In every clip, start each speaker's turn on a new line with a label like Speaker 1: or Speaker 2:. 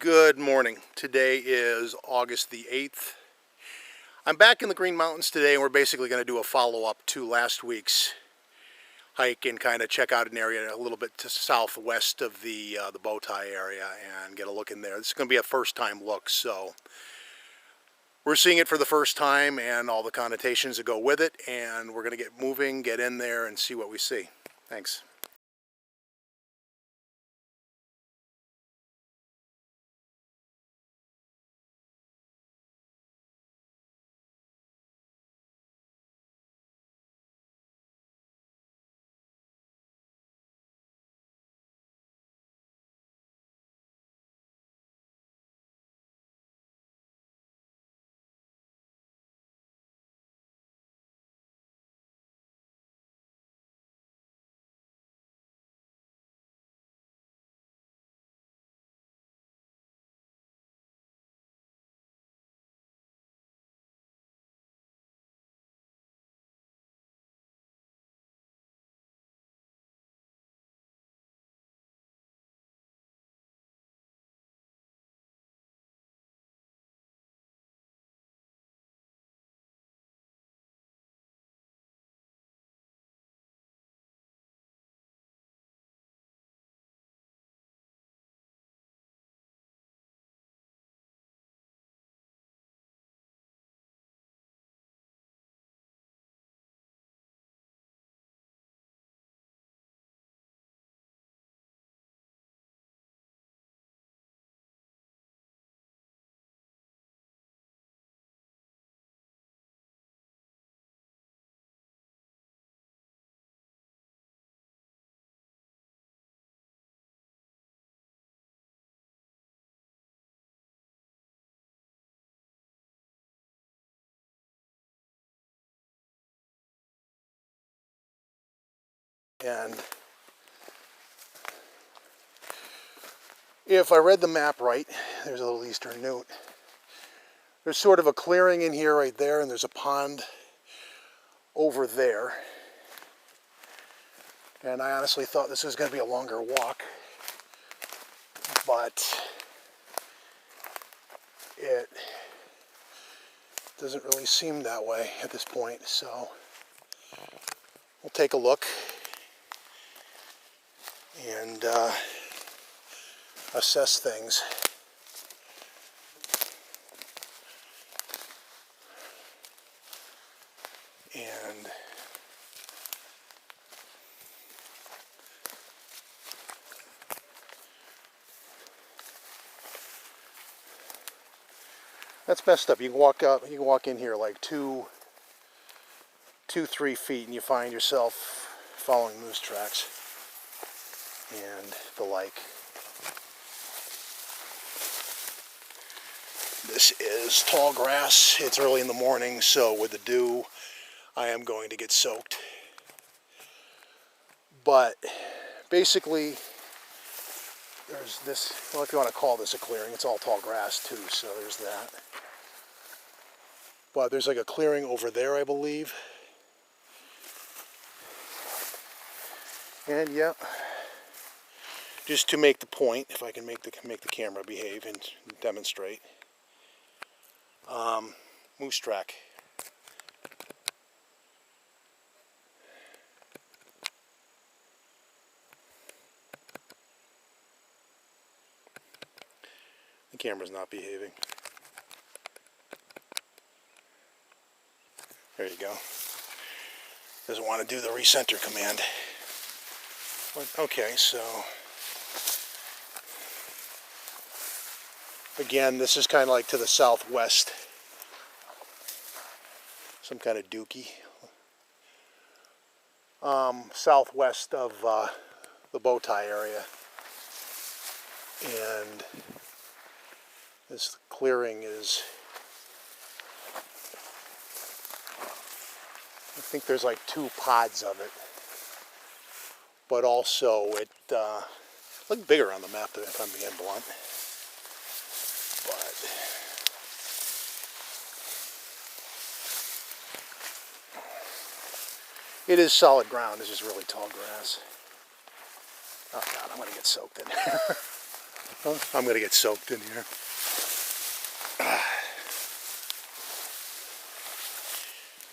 Speaker 1: Good morning. Today is August the 8th. I'm back in the Green Mountains today, and we're basically going to do a follow-up to last week's hike and kind of check out an area a little bit to southwest of the Bowtie area and get a look in there. This is going to be a first-time look, so we're seeing it for the first time and all the connotations that go with it, and we're going to get moving, get in there, and see what we see. Thanks. And if I read the map right, there's a little eastern newt. There's sort of a clearing in here right there, and there's a pond over there. And I honestly thought this was going to be a longer walk, but it doesn't really seem that way at this point. So we'll take a look and assess things. And that's messed up. You can walk up, you can walk in here like 3 feet, and you find yourself following moose tracks and the like. This is tall grass. It's early in the morning, so with the dew, I am going to get soaked. But basically, there's this, well, if you want to call this a clearing, it's all tall grass too, so there's that. But there's like a clearing over there, I believe. And yeah, just to make the point, if I can make the camera behave and demonstrate, moose track. The camera's not behaving. There you go. Doesn't want to do the recenter command. Okay, so again, this is kind of like to the southwest. Some kind of dookie. Southwest of the Bowtie area. And this clearing is, I think there's like 2 pods of it. But also it looked bigger on the map, if I'm being blunt. But it is solid ground. It's just really tall grass. Oh God, I'm going to get soaked in here. Oh, I'm going to get soaked in here.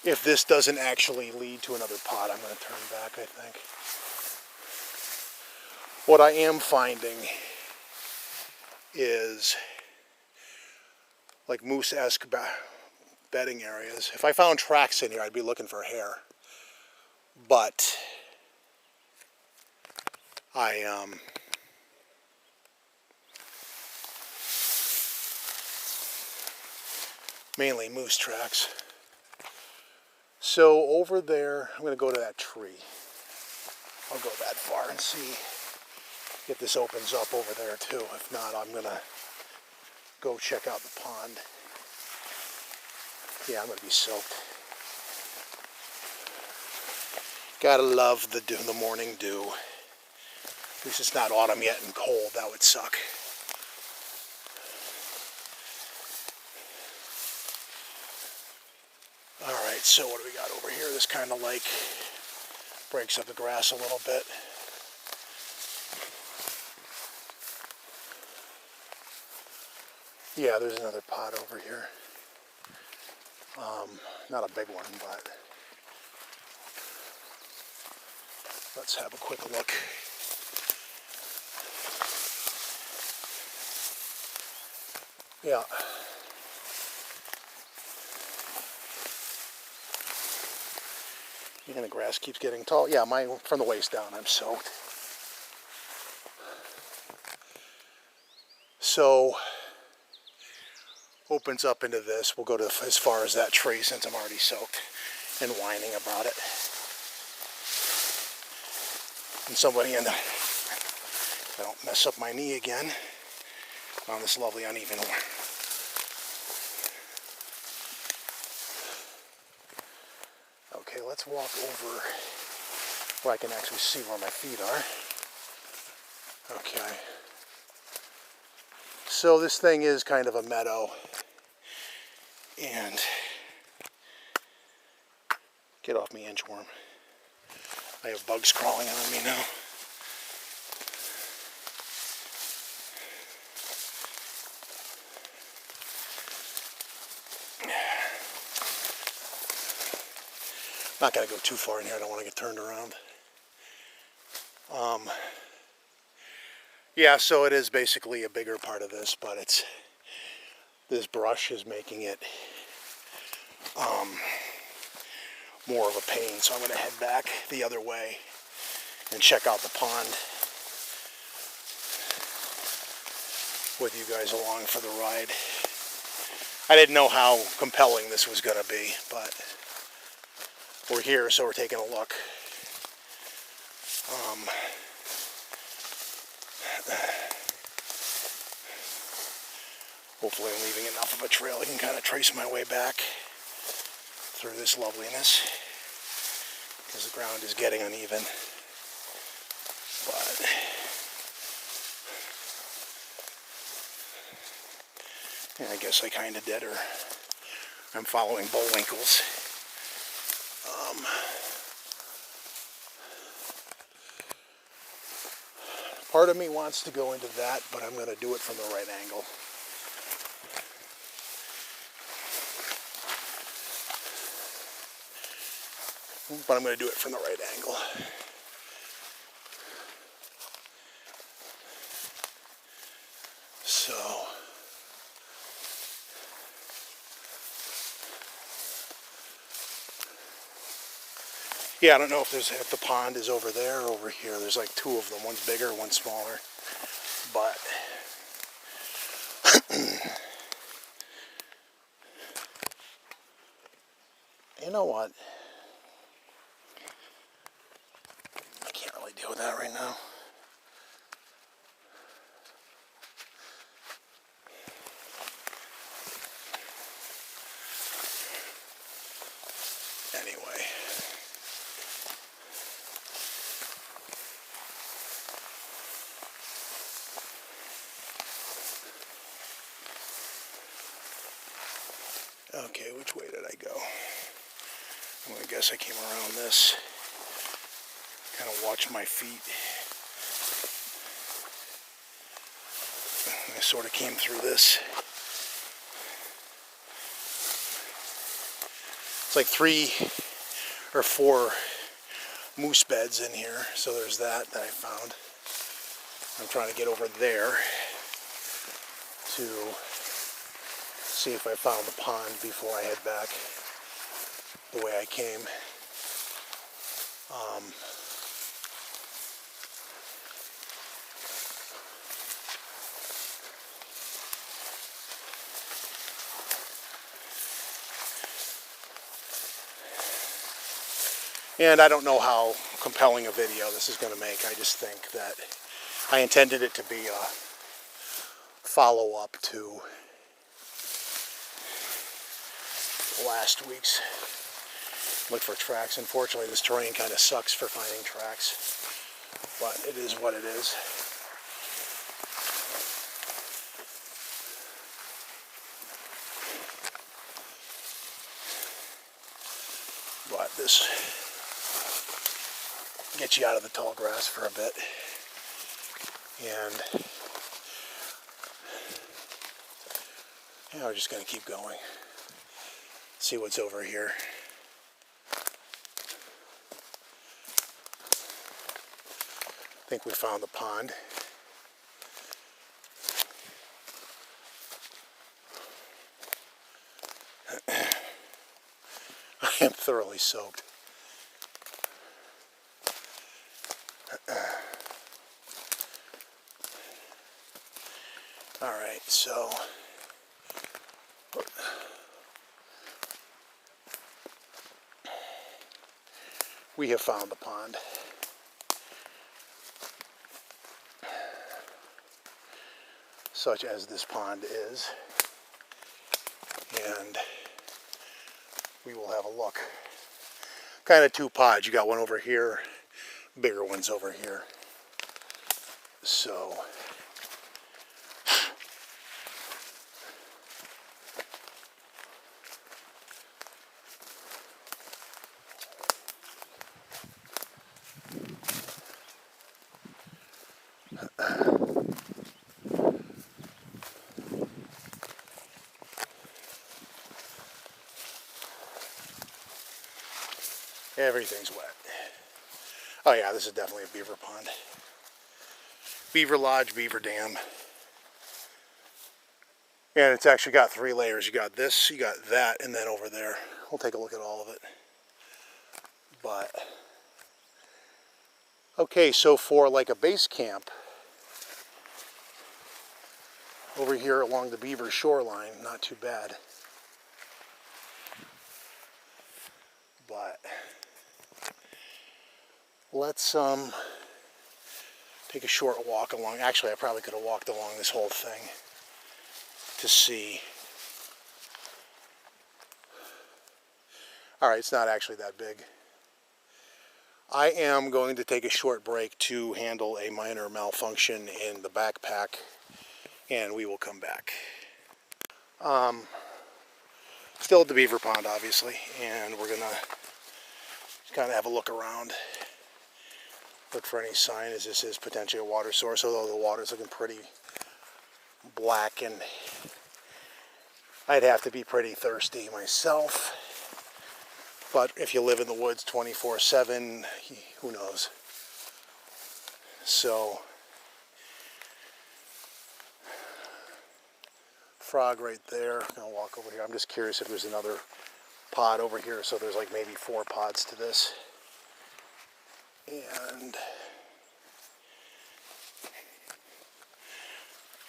Speaker 1: If this doesn't actually lead to another pot, I'm going to turn back, I think. What I am finding is like moose-esque bedding areas. If I found tracks in here, I'd be looking for hair. But mainly moose tracks. So over there, I'm going to go to that tree. I'll go that far and see if this opens up over there too. If not, I'm going to go check out the pond. Yeah, I'm going to be soaked. Gotta love the morning dew. At least it's not autumn yet and cold. That would suck. Alright, so what do we got over here? This kind of like breaks up the grass a little bit. Yeah, there's another pot over here. Not a big one, but let's have a quick look. Yeah. And the grass keeps getting tall. Yeah, mine from the waist down, I'm soaked. So, opens up into this. We'll go to as far as that tree since I'm already soaked and whining about it. And somebody in the, I don't mess up my knee again on this lovely uneven one. Okay, let's walk over where I can actually see where my feet are. Okay. So this thing is kind of a meadow. And get off me, inchworm. I have bugs crawling on me now. Not gonna go too far in here. I don't want to get turned around. Yeah, so it is basically a bigger part of this, but it's this brush is making it more of a pain. So I'm gonna head back the other way and check out the pond with you guys along for the ride. I didn't know how compelling this was gonna be, but we're here, so we're taking a look. Hopefully I'm leaving enough of a trail I can kind of trace my way back through this loveliness, because the ground is getting uneven. But yeah, I guess I kind of did, or I'm following Bullwinkles. Part of me wants to go into that, but I'm going to do it from the right angle. But I'm going to do it from the right angle. So, yeah, I don't know if the pond is over there or over here. There's like two of them. One's bigger, one's smaller. But you know what? I can't really deal with that right now. Anyway. Okay, which way did I go? Well, I guess I came around this. Kind of watch my feet. I sort of came through this. It's like 3 or 4 moose beds in here, so there's that I found. I'm trying to get over there to see if I found the pond before I head back the way I came. And I don't know how compelling a video this is going to make. I just think that I intended it to be a follow-up to last week's look for tracks. Unfortunately, this terrain kind of sucks for finding tracks, but it is what it is. But this gets you out of the tall grass for a bit, and yeah, we're just going to keep going, see what's over here. I think we found the pond. I am thoroughly soaked. All right, so we have found the pond. Such as this pond is. And we will have a look. Kind of 2 pods. You got one over here, bigger ones over here. So everything's wet. Oh yeah, this is definitely a beaver pond. Beaver lodge, beaver dam. And it's actually got 3 layers. You got this, you got that, and then over there. We'll take a look at all of it. But, okay, so for like a base camp, over here along the Beaver shoreline, not too bad. But let's take a short walk along. Actually, I probably could have walked along this whole thing to see. All right, it's not actually that big. I am going to take a short break to handle a minor malfunction in the backpack, and we will come back. Still at the beaver pond, obviously, and we're gonna kind of have a look around, look for any sign as this is potentially a water source, although the water's looking pretty black, and I'd have to be pretty thirsty myself. But if you live in the woods 24/7, who knows? So, frog right there. I'm gonna walk over here. I'm just curious if there's another pod over here. So there's like maybe 4 pods to this. And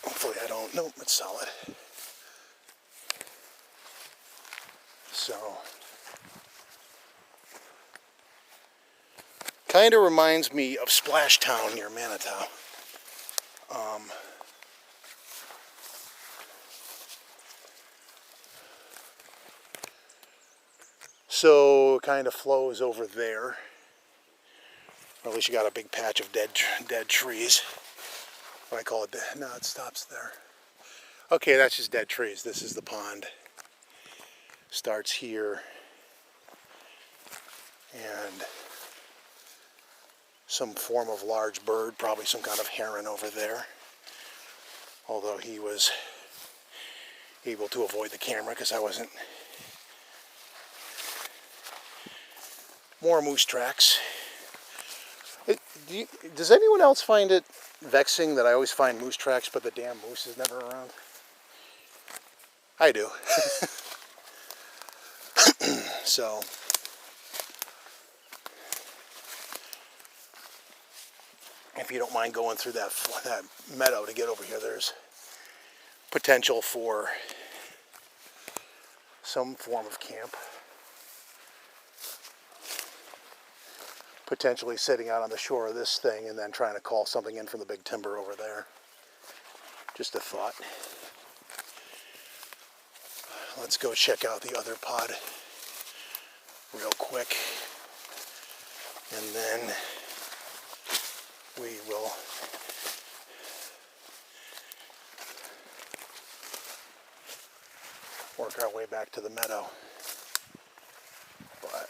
Speaker 1: hopefully I don't, nope, it's solid. So, kind of reminds me of Splash Town near Manitou. So it kind of flows over there. Or at least you got a big patch of dead trees. What I call it, no, it stops there. Okay, that's just dead trees. This is the pond. Starts here. And some form of large bird, probably some kind of heron over there. Although he was able to avoid the camera because I wasn't. More moose tracks. Does anyone else find it vexing that I always find moose tracks but the damn moose is never around? I do. So if you don't mind going through that meadow to get over here, there's potential for some form of camp. Potentially sitting out on the shore of this thing and then trying to call something in from the big timber over there. Just a thought. Let's go check out the other pod real quick. And then we will work our way back to the meadow. But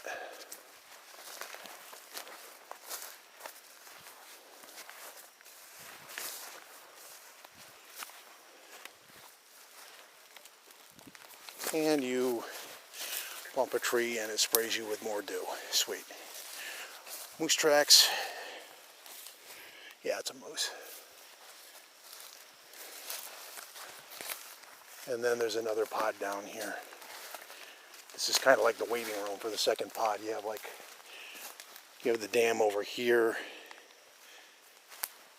Speaker 1: and you bump a tree and it sprays you with more dew. Sweet. Moose tracks. Yeah, it's a moose. And then there's another pod down here. This is kind of like the waiting room for the second pod. You have the dam over here.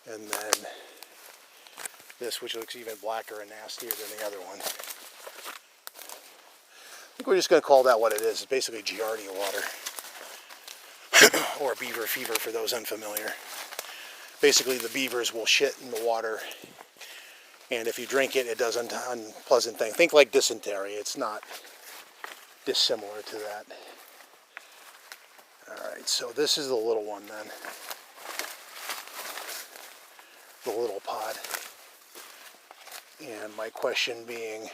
Speaker 1: And then this, which looks even blacker and nastier than the other one. I think we're just going to call that what it is. It's basically Giardia water. Or beaver fever for those unfamiliar. Basically the beavers will shit in the water. And if you drink it, it does an unpleasant thing. Think like dysentery. It's not dissimilar to that. Alright, so this is the little one then. The little pod. And my question being,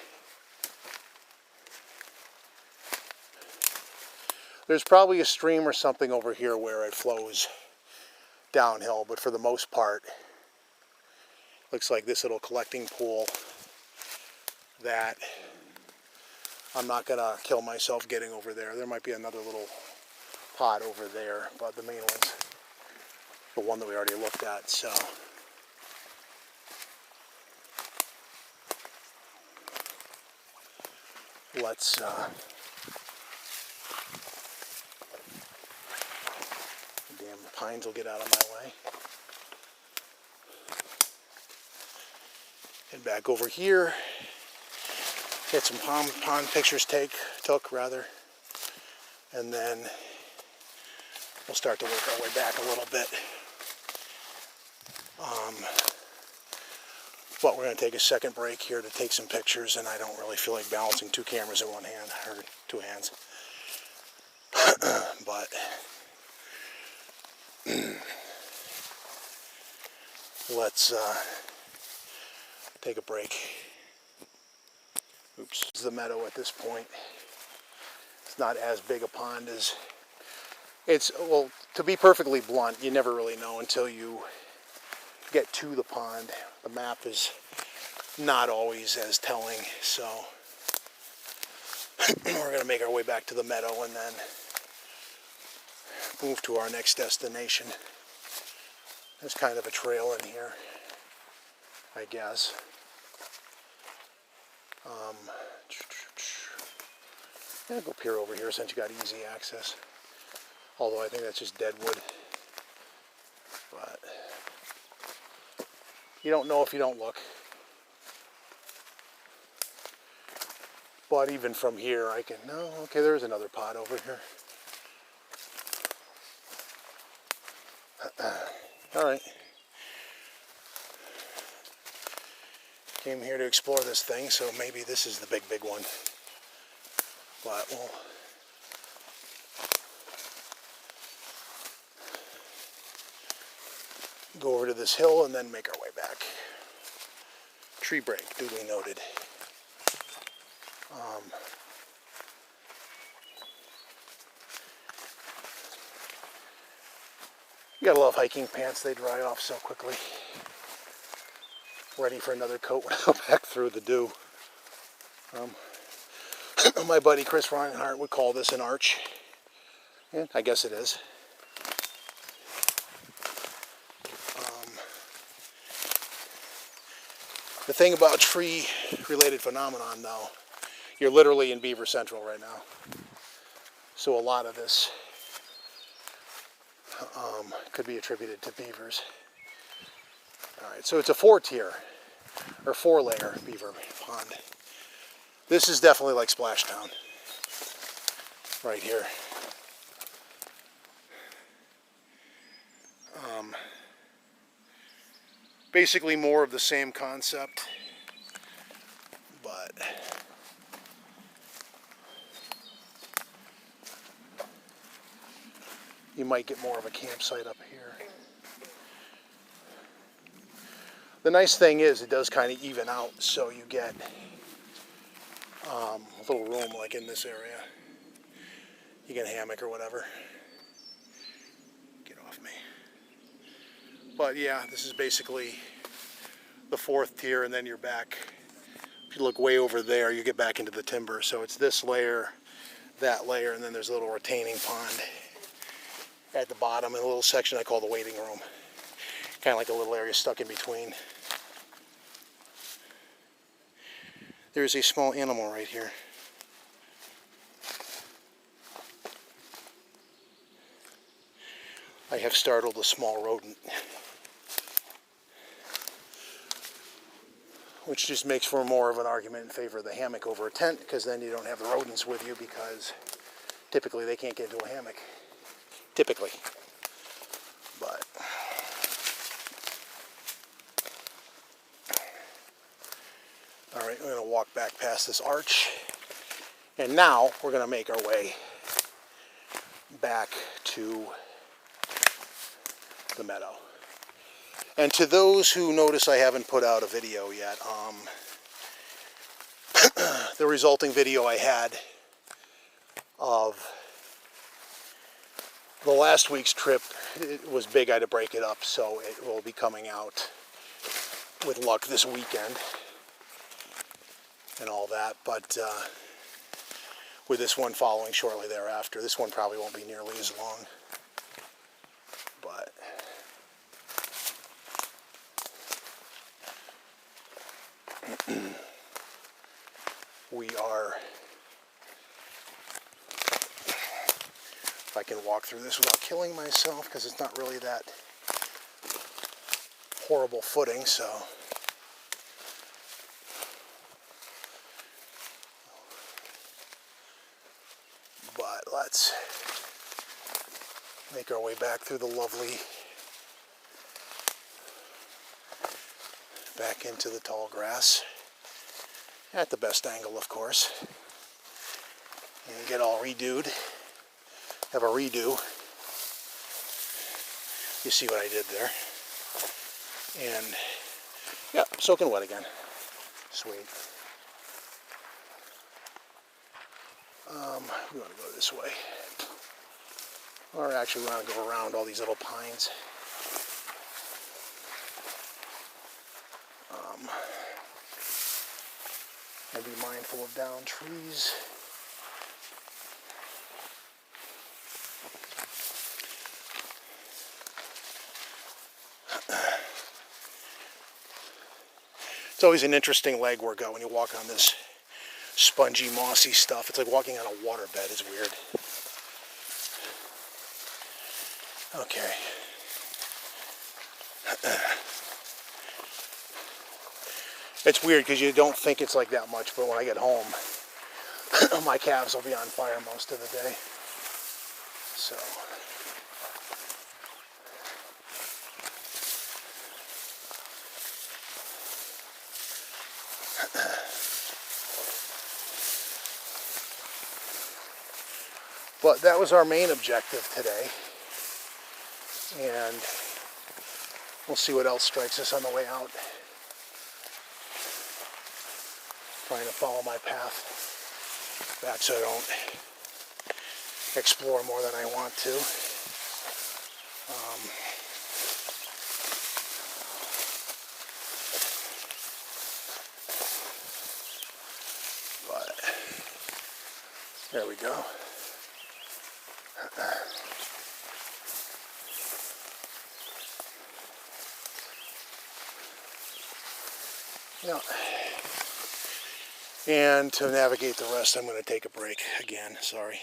Speaker 1: there's probably a stream or something over here where it flows downhill, but for the most part, looks like this little collecting pool that I'm not going to kill myself getting over there. There might be another little pod over there, but the main one's the one that we already looked at, so. Let's damn pines will get out of my way. Head back over here. Get some pond pictures took, and then we'll start to work our way back a little bit. But we're going to take a second break here to take some pictures, and I don't really feel like balancing two cameras in one hand, or two hands. But let's take a break. Oops. This is the meadow at this point. It's not as big a pond as it's, well, to be perfectly blunt, you never really know until you get to the pond. The map is not always as telling, so we're going to make our way back to the meadow and then move to our next destination. There's kind of a trail in here, I guess. Yeah, go peer over here since you got easy access. Although I think that's just dead wood. But you don't know if you don't look. But even from here I can, no, okay, there's another pod over here. Alright. Came here to explore this thing, so maybe this is the big one. But we'll go over to this hill and then make our way back. Tree break, duly noted. You gotta love hiking pants, they dry off so quickly. ready for another coat when I go back through the dew. My buddy Chris Reinhardt would call this an arch. And I guess it is. The thing about tree-related phenomenon, though, you're literally in Beaver Central right now. So a lot of this could be attributed to beavers. All right, so it's a 4-tier or 4-layer beaver pond. This is definitely like Splashtown right here. Basically more of the same concept, but you might get more of a campsite up here. The nice thing is it does kind of even out, so you get a little room like in this area. You get a hammock or whatever. Get off me. But yeah, this is basically the 4th tier, and then you're back. If you look way over there, you get back into the timber. So it's this layer, that layer, and then there's a little retaining pond at the bottom, and a little section I call the waiting room. Kind of like a little area stuck in between. There's a small animal right here. I have startled a small rodent, which just makes for more of an argument in favor of the hammock over a tent, because then you don't have the rodents with you, because typically they can't get into a hammock. Typically. But all right, we're going to walk back past this arch, and now we're going to make our way back to the meadow. And to those who notice I haven't put out a video yet, the resulting video I had of the last week's trip, it was big. I had to break it up, so it will be coming out with luck this weekend and all that, but with this one following shortly thereafter. This one probably won't be nearly as long, but we are, if I can walk through this without killing myself, because it's not really that horrible footing, so but let's make our way back through the lovely, back into the tall grass at the best angle, of course, and get all redoed. Have a redo. You see what I did there. And yeah, soaking wet again. Sweet. We want to go this way, or actually we want to go around all these little pines. And be mindful of down trees. It's always an interesting leg workout when you walk on this spongy, mossy stuff. It's like walking on a waterbed. It's weird. Okay. It's weird because you don't think it's like that much, but when I get home, my calves will be on fire most of the day. So. But that was our main objective today, and we'll see what else strikes us on the way out. Trying to follow my path back so I don't explore more than I want to. There we go. Yeah. And to navigate the rest, I'm going to take a break again. Sorry.